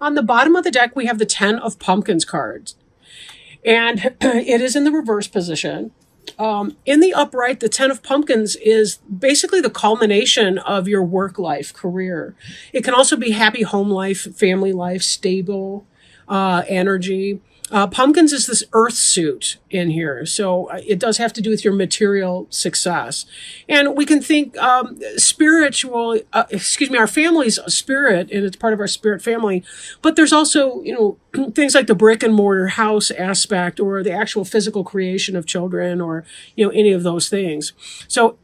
On the bottom of the deck, we have the 10 of Pumpkins cards. And it is in the reverse position. In the upright, the 10 of Pumpkins is basically the culmination of your work life, career. It can also be happy home life, family life, stable energy. Pumpkins is this earth suit in here. So it does have to do with your material success. And we can think our family's spirit, and it's part of our spirit family. But there's also, things like the brick and mortar house aspect, or the actual physical creation of children, or, any of those things. So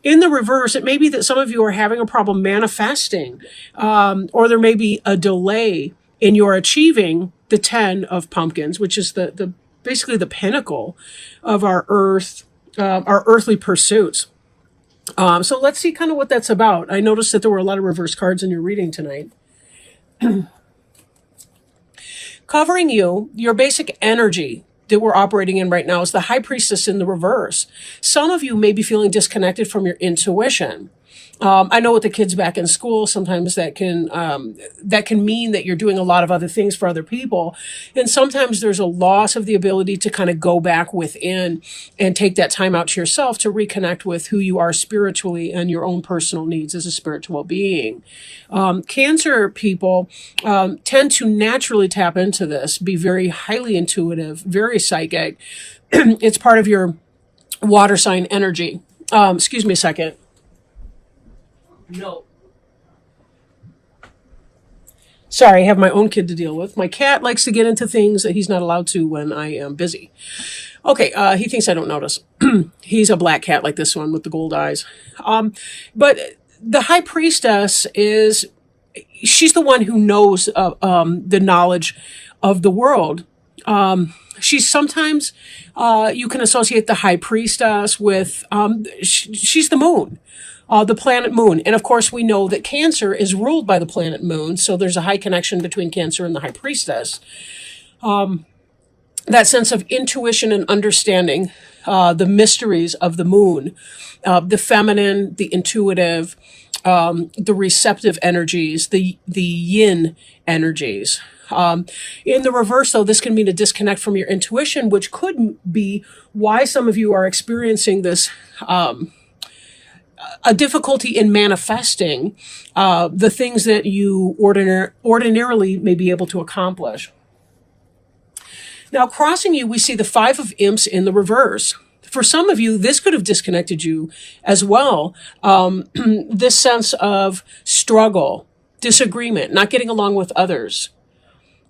in the reverse, it may be that some of you are having a problem manifesting, or there may be a delay in your achieving the 10 of Pumpkins, which is the basically the pinnacle of our earthly pursuits. So let's see kind of what that's about. I noticed that there were a lot of reverse cards in your reading tonight. Covering you, your basic energy that we're operating in right now is the High Priestess in the reverse. Some of you may be feeling disconnected from your intuition. I know with the kids back in school, sometimes that can mean that you're doing a lot of other things for other people. And sometimes there's a loss of the ability to kind of go back within and take that time out to yourself to reconnect with who you are spiritually and your own personal needs as a spiritual being. Cancer people tend to naturally tap into this, be very highly intuitive, very psychic. It's part of your water sign energy. Excuse me a second. No. Sorry, I have my own kid to deal with. My cat likes to get into things that he's not allowed to when I am busy. Okay, he thinks I don't notice. He's a black cat like this one with the gold eyes. But the High Priestess she's the one who knows the knowledge of the world. She's sometimes, you can associate the High Priestess with, she's the moon. The planet Moon. And of course, we know that Cancer is ruled by the planet Moon. So there's a high connection between Cancer and the High Priestess. That sense of intuition and understanding the mysteries of the moon, the feminine, the intuitive, the receptive energies, the yin energies. In the reverse, though, this can mean a disconnect from your intuition, which could be why some of you are experiencing this a difficulty in manifesting the things that you ordinarily may be able to accomplish. Now, crossing you, we see the 5 of Imps in the reverse. For some of you, this could have disconnected you as well. This sense of struggle, disagreement, not getting along with others,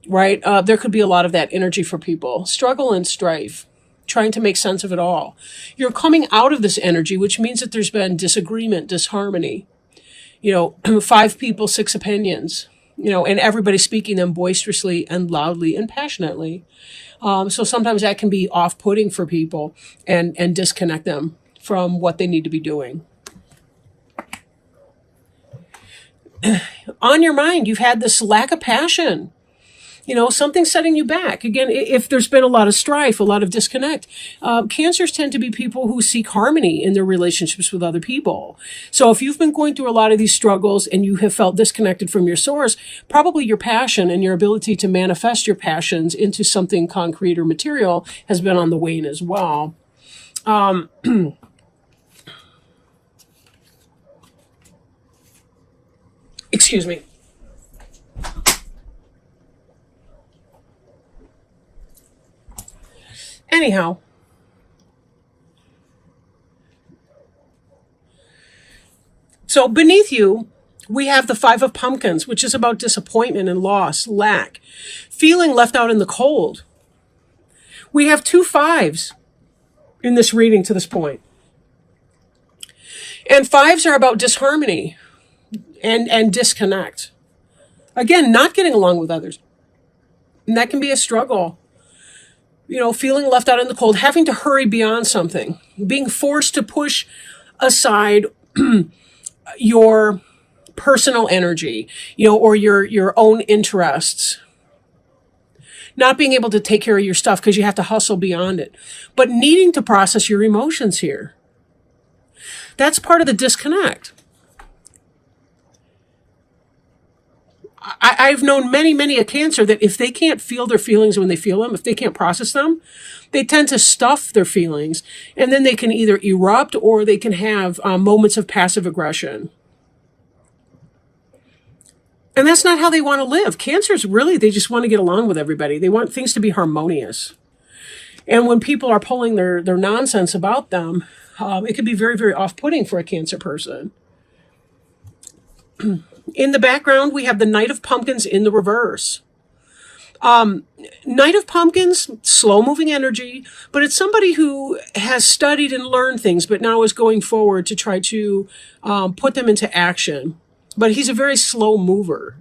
right? There could be a lot of that energy for people. Struggle and strife, trying to make sense of it all. You're coming out of this energy, which means that there's been disagreement, disharmony. 5 people, 6 opinions, and everybody speaking them boisterously and loudly and passionately. So sometimes that can be off-putting for people and disconnect them from what they need to be doing. On your mind, you've had this lack of passion. Something's setting you back. Again, if there's been a lot of strife, a lot of disconnect, Cancers tend to be people who seek harmony in their relationships with other people. So if you've been going through a lot of these struggles and you have felt disconnected from your source, probably your passion and your ability to manifest your passions into something concrete or material has been on the wane as well. Excuse me. Anyhow, so beneath you, we have the 5 of Pumpkins, which is about disappointment and loss, lack, feeling left out in the cold. We have 2 5s in this reading to this point. And 5s are about disharmony and disconnect. Again, not getting along with others. And that can be a struggle. Feeling left out in the cold, having to hurry beyond something, being forced to push aside your personal energy, or your own interests. Not being able to take care of your stuff because you have to hustle beyond it, but needing to process your emotions here. That's part of the disconnect. I've known many a cancer that if they can't feel their feelings when they feel them, if they can't process them, they tend to stuff their feelings, and then they can either erupt or they can have moments of passive aggression. And that's not how they want to live. Cancers, really, they just want to get along with everybody. They want things to be harmonious. And when people are pulling their nonsense about them, it can be very off-putting for a Cancer person. In the background, we have the Knight of Pumpkins in the reverse. Knight of Pumpkins, slow-moving energy, but it's somebody who has studied and learned things, but now is going forward to try to put them into action. But he's a very slow mover,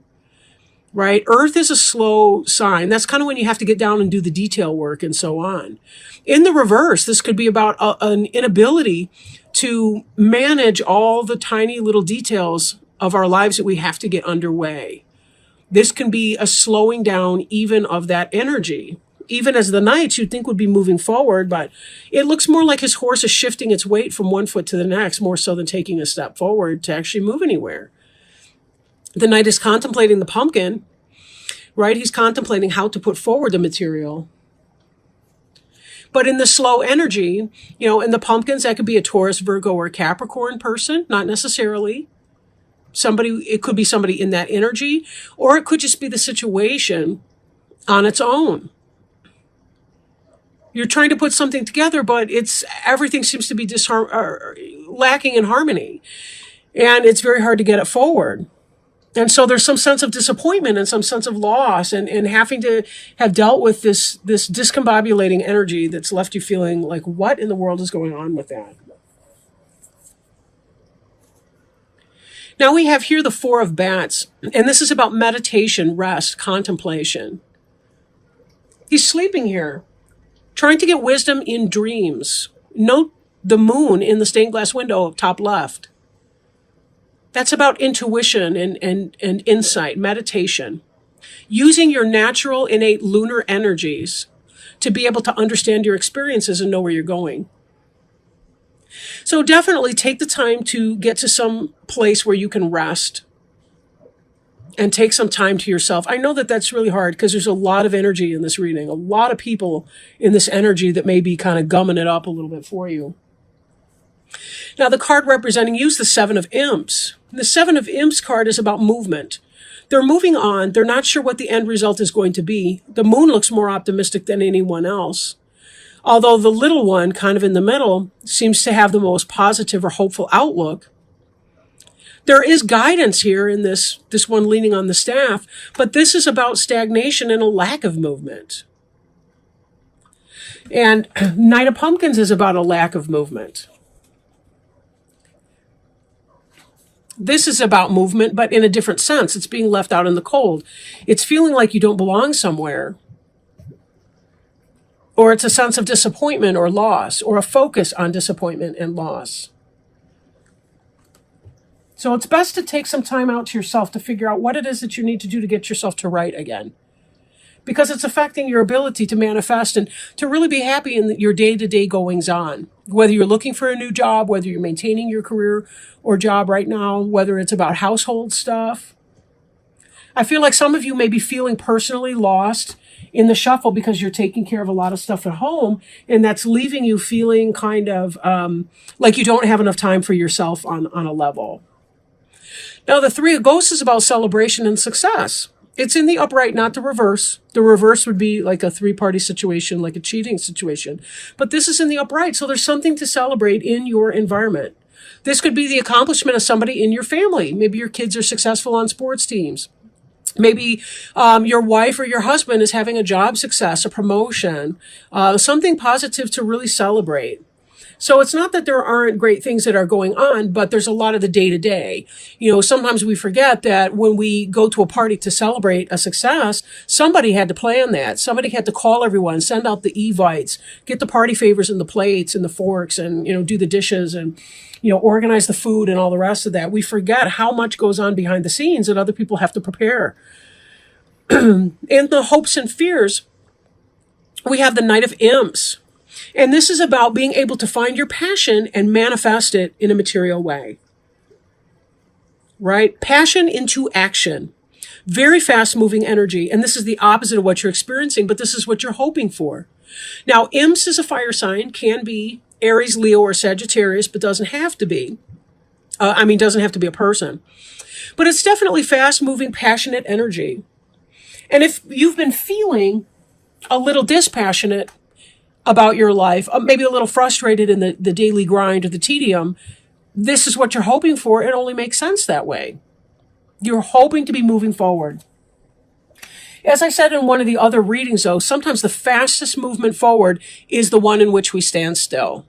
right? Earth is a slow sign. That's kind of when you have to get down and do the detail work and so on. In the reverse, this could be about an inability to manage all the tiny little details of our lives that we have to get underway. This can be a slowing down even of that energy. Even as the Knight, you'd think would be moving forward, but it looks more like his horse is shifting its weight from one foot to the next, more so than taking a step forward to actually move anywhere. The Knight is contemplating the pumpkin, right? He's contemplating how to put forward the material. But in the slow energy, in the pumpkins, that could be a Taurus, Virgo, or Capricorn person, not necessarily. It could be somebody in that energy, or it could just be the situation on its own. You're trying to put something together, but everything seems to be lacking in harmony. And it's very hard to get it forward. And so there's some sense of disappointment and some sense of loss and having to have dealt with this discombobulating energy that's left you feeling like, what in the world is going on with that? Now we have here the Four of Bats, and this is about meditation, rest, contemplation. He's sleeping here, trying to get wisdom in dreams. Note the moon in the stained glass window top left. That's about intuition and insight, meditation. Using your natural, innate lunar energies to be able to understand your experiences and know where you're going. So definitely take the time to get to some place where you can rest and take some time to yourself. I know that that's really hard because there's a lot of energy in this reading, a lot of people in this energy that may be kind of gumming it up a little bit for you. Now, the card representing you is the Seven of Imps. The Seven of Imps card is about movement. They're moving on. They're not sure what the end result is going to be. The moon looks more optimistic than anyone else. Although the little one, kind of in the middle, seems to have the most positive or hopeful outlook. There is guidance here in this one leaning on the staff, but this is about stagnation and a lack of movement. And Knight of Pumpkins is about a lack of movement. This is about movement, but in a different sense. It's being left out in the cold. It's feeling like you don't belong somewhere. Or it's a sense of disappointment or loss, or a focus on disappointment and loss. So it's best to take some time out to yourself to figure out what it is that you need to do to get yourself to right again. Because it's affecting your ability to manifest and to really be happy in your day-to-day goings on. Whether you're looking for a new job, whether you're maintaining your career or job right now, whether it's about household stuff. I feel like some of you may be feeling personally lost in the shuffle because you're taking care of a lot of stuff at home, and that's leaving you feeling kind of like you don't have enough time for yourself on a level. Now, the Three of Ghosts is about celebration and success. It's in the upright, not the reverse. The reverse would be like a three-party situation, like a cheating situation. But this is in the upright, so there's something to celebrate in your environment. This could be the accomplishment of somebody in your family. Maybe your kids are successful on sports teams. Maybe your wife or your husband is having a job success, a promotion, something positive to really celebrate. So it's not that there aren't great things that are going on, but there's a lot of the day-to-day. Sometimes we forget that when we go to a party to celebrate a success, somebody had to plan that. Somebody had to call everyone, send out the evites, get the party favors and the plates and the forks and, do the dishes and, organize the food and all the rest of that. We forget how much goes on behind the scenes that other people have to prepare. In the hopes and fears, we have the Knight of Imps. And this is about being able to find your passion and manifest it in a material way. Right? Passion into action. Very fast moving energy. And this is the opposite of what you're experiencing, but this is what you're hoping for. Now, imps is a fire sign, can be Aries, Leo, or Sagittarius, but doesn't have to be. Doesn't have to be a person. But it's definitely fast moving, passionate energy. And if you've been feeling a little dispassionate about your life, maybe a little frustrated in the daily grind or the tedium, this is what you're hoping for. It only makes sense that way. You're hoping to be moving forward. As I said in one of the other readings, though, sometimes the fastest movement forward is the one in which we stand still.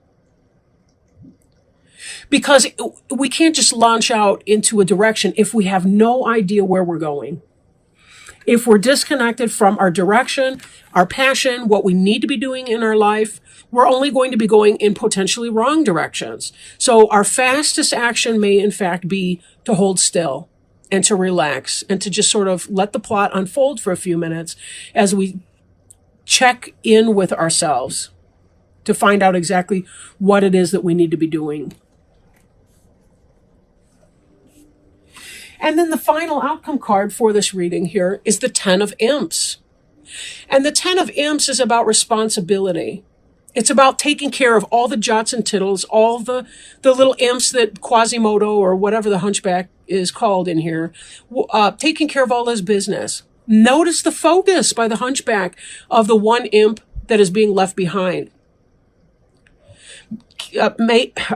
Because we can't just launch out into a direction if we have no idea where we're going. If we're disconnected from our direction, our passion, what we need to be doing in our life, we're only going to be going in potentially wrong directions. So our fastest action may in fact be to hold still and to relax and to just sort of let the plot unfold for a few minutes as we check in with ourselves to find out exactly what it is that we need to be doing. And then the final outcome card for this reading here is the 10 of Imps. And the 10 of Imps is about responsibility. It's about taking care of all the jots and tittles, all the little imps that Quasimodo or whatever the hunchback is called in here, taking care of all his business. Notice the focus by the hunchback of the one imp that is being left behind.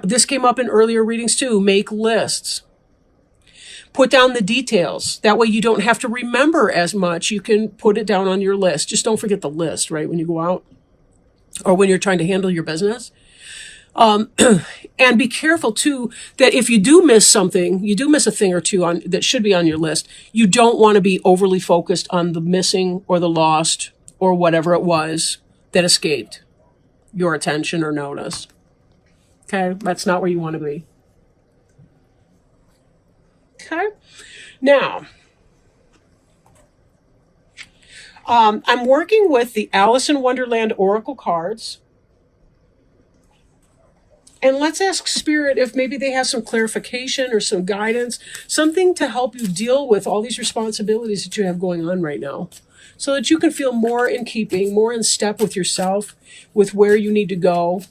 This came up in earlier readings too. Make lists. Put down the details. That way you don't have to remember as much. You can put it down on your list. Just don't forget the list, right, when you go out or when you're trying to handle your business. And be careful, too, that if you do miss something, you do miss a thing or two that should be on your list, you don't want to be overly focused on the missing or the lost or whatever it was that escaped your attention or notice. Okay? That's not where you want to be. Okay. Now, I'm working with the Alice in Wonderland Oracle cards. And let's ask Spirit if maybe they have some clarification or some guidance, something to help you deal with all these responsibilities that you have going on right now, so that you can feel more in keeping, more in step with yourself, with where you need to go,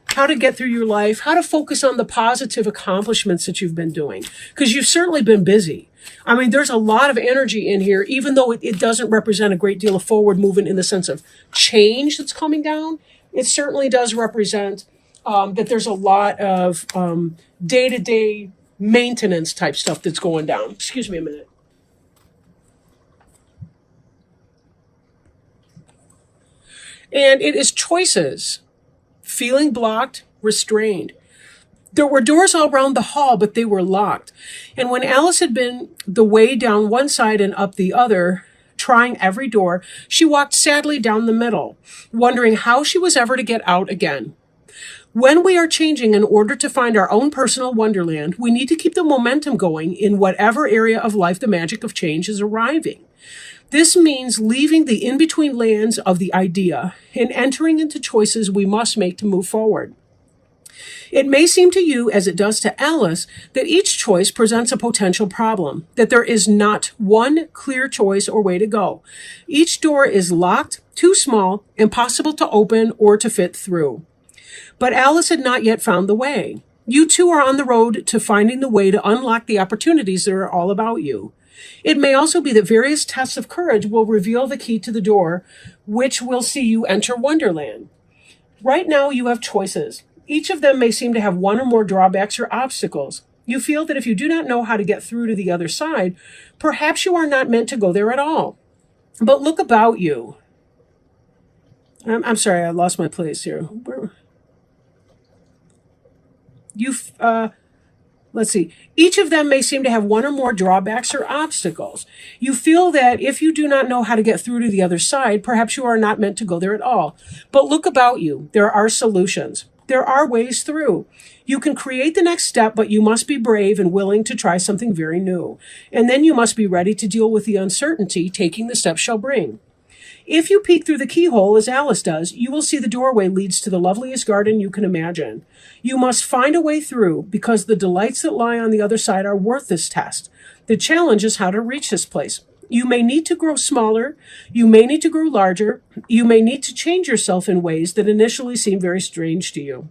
how to get through your life, how to focus on the positive accomplishments that you've been doing. Because you've certainly been busy. I mean, there's a lot of energy in here, even though it doesn't represent a great deal of forward movement in the sense of change that's coming down. It certainly does represent that there's a lot of day-to-day maintenance type stuff that's going down. Excuse me a minute. And it is choices. Feeling blocked, restrained. There were doors all around the hall, but they were locked. And when Alice had been the way down one side and up the other, trying every door, she walked sadly down the middle, wondering how she was ever to get out again. When we are changing in order to find our own personal wonderland, we need to keep the momentum going in whatever area of life the magic of change is arriving. This means leaving the in-between lands of the idea and entering into choices we must make to move forward. It may seem to you, as it does to Alice, that each choice presents a potential problem, that there is not one clear choice or way to go. Each door is locked, too small, impossible to open or to fit through. But Alice had not yet found the way. You too are on the road to finding the way to unlock the opportunities that are all about you. It may also be that various tests of courage will reveal the key to the door, which will see you enter Wonderland. Right now, you have choices. Each of them may seem to have one or more drawbacks or obstacles. You feel that if you do not know how to get through to the other side, perhaps you are not meant to go there at all. But look about you. I'm sorry, I lost my place here. Let's see. Each of them may seem to have one or more drawbacks or obstacles. You feel that if you do not know how to get through to the other side, perhaps you are not meant to go there at all. But look about you. There are solutions. There are ways through. You can create the next step, but you must be brave and willing to try something very new. And then you must be ready to deal with the uncertainty taking the step shall bring. If you peek through the keyhole, as Alice does, you will see the doorway leads to the loveliest garden you can imagine. You must find a way through, because the delights that lie on the other side are worth this test. The challenge is how to reach this place. You may need to grow smaller. You may need to grow larger. You may need to change yourself in ways that initially seem very strange to you.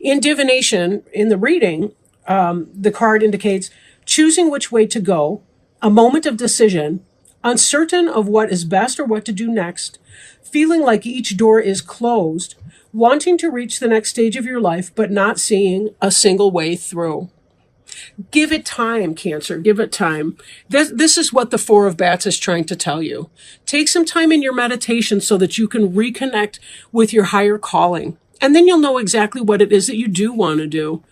In divination, in the reading, the card indicates choosing which way to go, a moment of decision, uncertain of what is best or what to do next, feeling like each door is closed, wanting to reach the next stage of your life, but not seeing a single way through. Give it time, Cancer. Give it time. This is what the Four of Bats is trying to tell you. Take some time in your meditation so that you can reconnect with your higher calling. And then you'll know exactly what it is that you do want to do.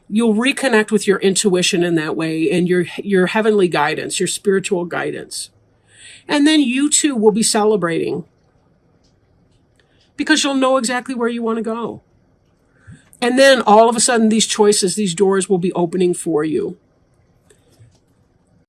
You'll reconnect with your intuition in that way and your heavenly guidance, your spiritual guidance. And then you too will be celebrating because you'll know exactly where you want to go. And then all of a sudden, these choices, these doors will be opening for you.